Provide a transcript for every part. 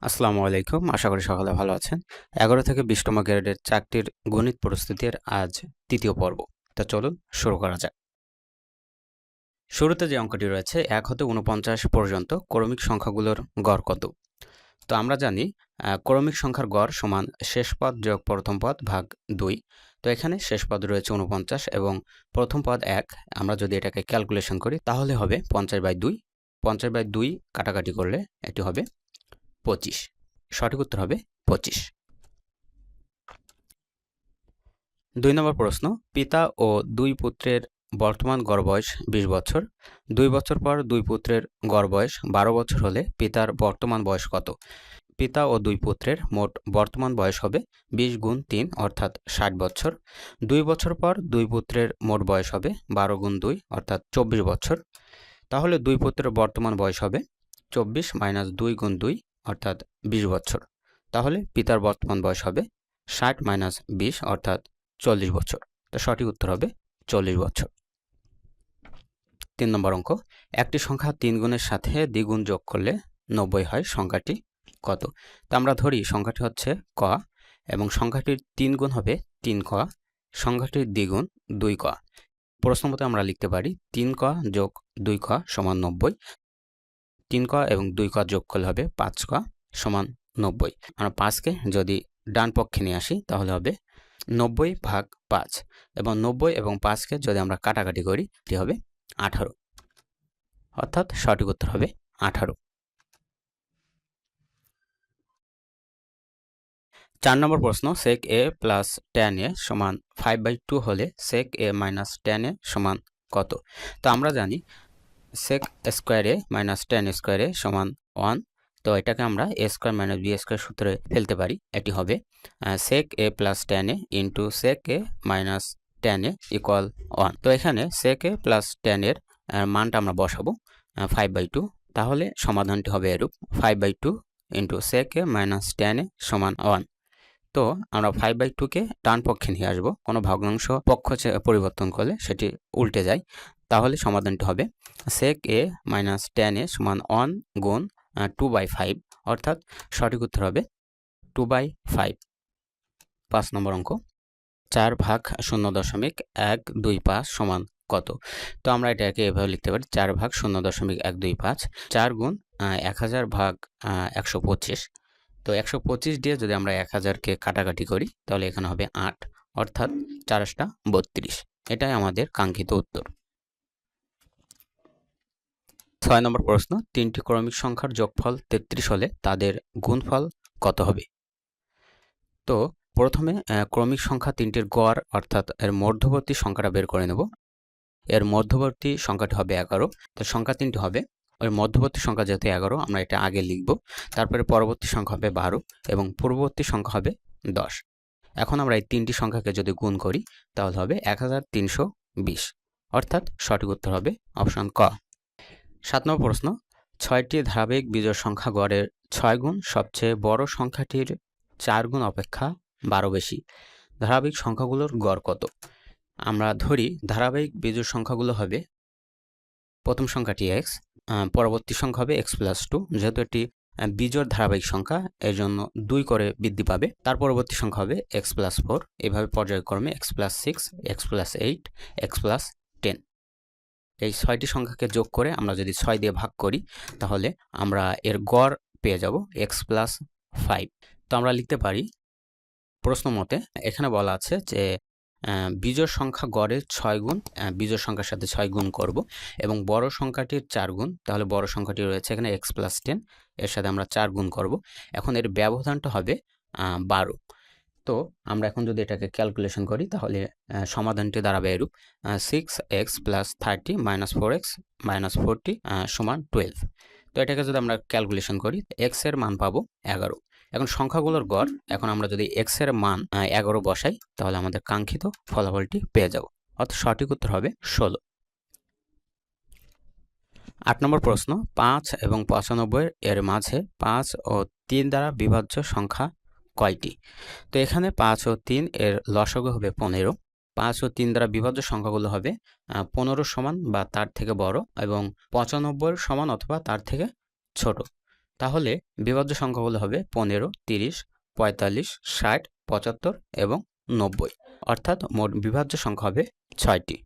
আসসালামু আলাইকুম। আশা করি সকলে ভালো আছেন। ১১ থেকে ২০তম গ্রেডের চাকরির গণিত প্রস্তুতির আজ ৩য় পর্ব। তো চলুন শুরু করা যাক। শুরুতে যে অঙ্কটি রয়েছে ১ হতে ৪৯ পর্যন্ত ক্রমিক সংখ্যাগুলোর গড় কত? তো আমরা জানি ক্রমিক সংখ্যার গড় সমান শেষ পদ যোগ প্রথম পদ ভাগ ২। তো এখানে শেষ পদ রয়েছে ৪৯ এবং প্রথম পদ ১। আমরা যদি এটাকে ক্যালকুলেশন করি তাহলে হবে ৫০/২। ৫০/২ কাটাকাটি করলে এটি হবে ২৫। সঠিক উত্তর হবে ২৫। ২ নম্বর প্রশ্ন, পিতা ও ২ পুত্রের বর্তমান গড় বয়স ২০ বছর। ২ বছর পর ২ পুত্রের গড় বয়স ১২ বছর হলে পিতার বর্তমান বয়স কত? পিতা ও ২ পুত্রের মোট বর্তমান বয়স হবে ২০ গুণ ৩ অর্থাৎ ৬০ বছর। ২ বছর পর ২ পুত্রের মোট বয়স হবে ১২ গুণ ২ অর্থাৎ ২৪ বছর। তাহলে ২ পুত্রের বর্তমান বয়স হবে ২৪ - ২ গুণ ২ অর্থাৎ ২০ বছর। তাহলে পিতার বর্তমান বয়স হবে ৬০ - ২০ অর্থাৎ ৪০ বছর। তো সঠিক উত্তর হবে ৪০ বছর। ৩ নম্বর অঙ্ক, একটি সংখ্যা ৩ গুণের সাথে দ্বিগুণ যোগ করলে ৯০ হয়, সংখ্যাটি কত? তো আমরা ধরি সংখ্যাটি হচ্ছে ক এবং সংখ্যাটির ৩ গুণ হবে ৩ ক, সংখ্যাটির দ্বিগুণ ২ ক। প্রশ্ন মতে আমরা লিখতে পারি ৩ ক যোগ ২ ক সমান ৯০। ৩ ক এবং ২ ক যোগ করলে হবে ৫ ক সমান ৯০। আমরা ৫কে যদি ডান পক্ষে নিয়ে আসি তাহলে হবে ৯০ ভাগ ৫ এবং ৯০ এবং ৫কে যদি আমরা কাটাকাটি করি এটি হবে ১৮, অর্থাৎ সঠিক উত্তর হবে ১৮। ৪ নম্বর প্রশ্ন, sec a plus tan a সমান 5/2 হলে sec a minus tan a সমান কত? তো আমরা জানি sec square a minus tan square a সমান 1। তো এটাকে আমরা a square minus b square সূত্রে ফেলতে পারি। এটি হবে sec a plus tan a into sec a minus tan a equal 1। তো এখানে sec a প্লাস tan এর মানটা আমরা বসাবো 5/2। তাহলে সমাধানটি হবে এরূপ 5/2 into sec a minus tan a সমান 1। তো আমরা 5/2কে ডান পক্ষে নিয়ে আসবো। কোনো ভগ্নাংশ পক্ষ পরিবর্তন করলে সেটি উল্টে যায়। তাহলে সমাধানটি হবে sec a minus tan a সমান 1 গুণ 2/5 অর্থাৎ সঠিক উত্তর হবে 2/5। ৫ নম্বর অঙ্ক, ৪ ভাগ 0.125 সমান কত? তো আমরা এটাকে এভাবে লিখতে পারি ৪ ভাগ 0.125, ৪ গুণ 1000 ভাগ 125। তো 125 দিয়ে যদি আমরা 1000কে কাটাকাটি করি তাহলে এখানে হবে 8 অর্থাৎ ৪ × 32। এটাই আমাদের কাঙ্ক্ষিত উত্তর। ৬ নম্বর প্রশ্ন, 3টি ক্রমিক সংখ্যার যোগফল 33 হলে তাদের গুণফল কত হবে? তো প্রথমে ক্রমিক সংখ্যা 3টির গড় অর্থাৎ এর মধ্যবর্তী সংখ্যাটা বের করে নেব। এর মধ্যবর্তী সংখ্যাটি হবে 11। তো সংখ্যা 3টি হবে, ওই মধ্যবর্তী সংখ্যা যেহেতু 11 আমরা এটা আগে লিখব। তারপরে পরবর্তী সংখ্যা হবে 12 এবং পূর্ববর্তী সংখ্যা হবে 10। এখন আমরা এই 3টি সংখ্যাকে যদি গুণ করি তাহলে হবে 1320 অর্থাৎ সঠিক উত্তর হবে অপশন ক। 7 নম্বর প্রশ্ন, 6টি ধারাবাহিক বিজোড় সংখ্যা গড়ের 6 গুণ সবচেয়ে বড় সংখ্যাটির 4 গুণ অপেক্ষা 12 বেশি। ধারাবাহিক সংখ্যাগুলোর গড় কত? আমরা ধরি ধারাবাহিক বিজোড় সংখ্যাগুলো হবে, প্রথম সংখ্যাটি x, পরবর্তী সংখ্যা হবে x+2। যেহেতু এটি বিজোড় ধারাবাহিক সংখ্যা এর জন্য 2 করে বৃদ্ধি পাবে। তার পরবর্তী সংখ্যা হবে x+4, এভাবে পর্যায়ক্রমে x+6, x+8, x+10। এই 6টি সংখ্যাকে যোগ করে আমরা যদি 6 দিয়ে ভাগ করি তাহলে আমরা এর গড় পেয়ে যাব x+5। তো আমরা লিখতে পারি প্রশ্ন মতে এখানে বলা আছে যে বিজোড় সংখ্যা গড়ের 6 গুণ, বিজোড় সংখ্যার সাথে 6 গুণ করব এবং বড় সংখ্যাটির 4 গুণ। তাহলে বড় সংখ্যাটি রয়েছে এখানে x+10, এর সাথে আমরা 4 গুণ করব। এখন এর ব্যবধানটা হবে 12। তো আমরা এখন যদি এটাকে ক্যালকুলেশন করি তাহলে সমাধানটি দাঁড়াবে এরূপ 6x + 30 - 4x - 40 সমান 12। তো এটাকে যদি আমরা ক্যালকুলেশন করি x এর মান পাবো 11। এখন সংখ্যাগুলোর গড়, এখন আমরা যদি x এর মান 11 বসাই তাহলে আমাদের কাঙ্ক্ষিত ফলাফলটি পেয়ে যাব, অর্থাৎ সঠিক উত্তর হবে 16। 8 নম্বর প্রশ্ন, 5 এবং 95 এর মাঝে 5 ও 3 দ্বারা বিভাজ্য সংখ্যা কয়টি? তো এখানে 5 ও 3 এর লসাগু হবে 15। 5 ও 3 দ্বারা বিভাজ্য সংখ্যাগুলো হবে 15 সমান বা তার থেকে বড় এবং 95 সমান অথবা তার থেকে ছোট। তাহলে বিভাজ্য সংখ্যাগুলো হবে 15, 30, 45, 60, 75 এবং 90, অর্থাৎ মোট বিভাজ্য সংখ্যা হবে 6টি।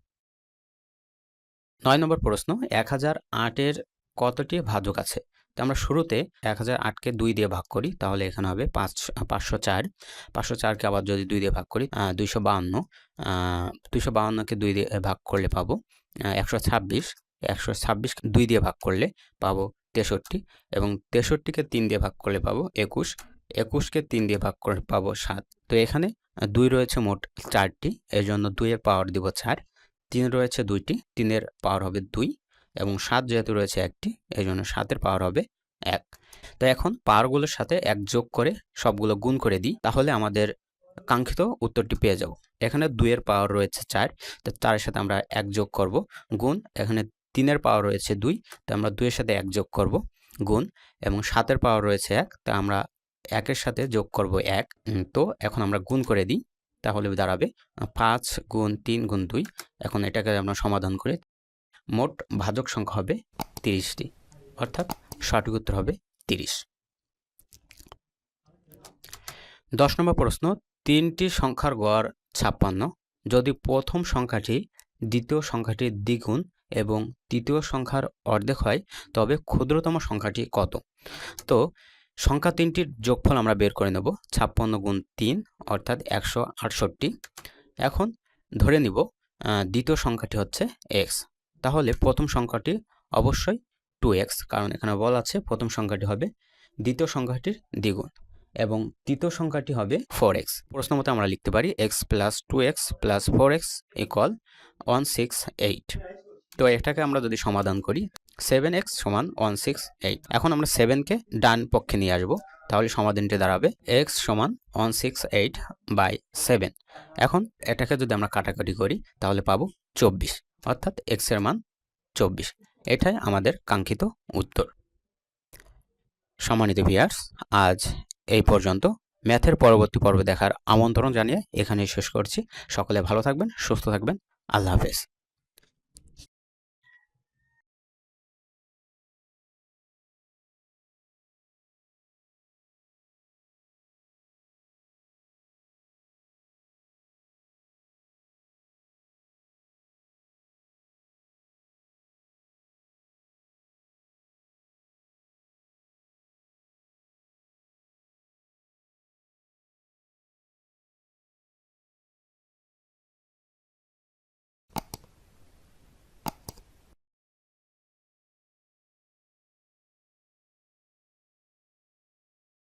9 নম্বর প্রশ্ন, 1008-এর কতটি ভাজক আছে? তো আমরা শুরুতে 1008-কে 2 দিয়ে ভাগ করি, তাহলে এখানে হবে 504। 504-কে আবার যদি 2 দিয়ে ভাগ করি 252। 252-কে 2 দিয়ে ভাগ করলে পাবো 126। 126-কে 2 দিয়ে ভাগ করলে পাবো 63 এবং 63-কে 3 দিয়ে ভাগ করলে পাবো 21। 21-কে 3 দিয়ে ভাগ করলে পাবো 7। তো এখানে 2 রয়েছে মোট 4টি, এর জন্য 2 এর পাওয়ার দিব 4। 3 রয়েছে 2টি, 3 এর পাওয়ার হবে 2 এবং 7 যেহেতু রয়েছে 1টি, এই জন্য 7 এর পাওয়ার হবে 1। তো এখন পাওয়ারগুলোর সাথে 1 যোগ করে সবগুলো গুণ করে দিই, তাহলে আমাদের কাঙ্ক্ষিত উত্তরটি পেয়ে যাব। এখানে 2 এর পাওয়ার রয়েছে 4, তো 4 এর সাথে আমরা 1 যোগ করব গুণ। এখানে 3 এর পাওয়ার রয়েছে 2, তো আমরা 2 এর সাথে 1 যোগ করব গুণ, এবং 7 এর পাওয়ার রয়েছে 1, তো আমরা 1 এর সাথে যোগ করব 1। তো এখন আমরা গুণ করে দিই, তাহলে দাঁড়াবে 5 গুণ 3 গুণ 2। এখন এটাকে আমরা সমাধান করি, মোট ভাজক সংখ্যা হবে 30টি, অর্থাৎ সঠিক উত্তর হবে 30। 10 নম্বর প্রশ্ন, 3টি সংখ্যার গড় 56 যদি প্রথম সংখ্যাটি দ্বিতীয় সংখ্যাটির দ্বিগুণ এবং তৃতীয় সংখ্যার অর্ধেক হয়, তবে ক্ষুদ্রতম সংখ্যাটি কত? তো সংখ্যা 3টির যোগফল আমরা বের করে নেব, 56 গুণ 3 অর্থাৎ 168। এখন ধরে নিব দ্বিতীয় সংখ্যাটি হচ্ছে x, তাহলে প্রথম সংখ্যাটি অবশ্যই 2x, কারণ এখানে বলা আছে প্রথম সংখ্যাটি হবে দ্বিতীয় সংখ্যাটির দ্বিগুণ এবং তৃতীয় সংখ্যাটি হবে 4x। প্রশ্ন মতে আমরা লিখতে পারি x plus 2x plus 4x equal 168। তো এটাকে আমরা যদি সমাধান করি 7x সমান 168। এখন আমরা 7কে ডান পক্ষে নিয়ে আসব, তাহলে সমাধানটি দাঁড়াবে x সমান 168/7। এখন এটাকে যদি আমরা কাটাকাটি করি তাহলে পাবো 24, অর্থাৎ x এর মান 24। এটাই আমাদের কাঙ্ক্ষিত উত্তর। সম্মানিত ভিউয়ার্স, আজ এই পর্যন্ত। ম্যাথের পরবর্তী পর্ব দেখার আমন্ত্রণ জানিয়ে এখানেই শেষ করছি। সকলে ভালো থাকবেন, সুস্থ থাকবেন। আল্লাহ হাফেজ।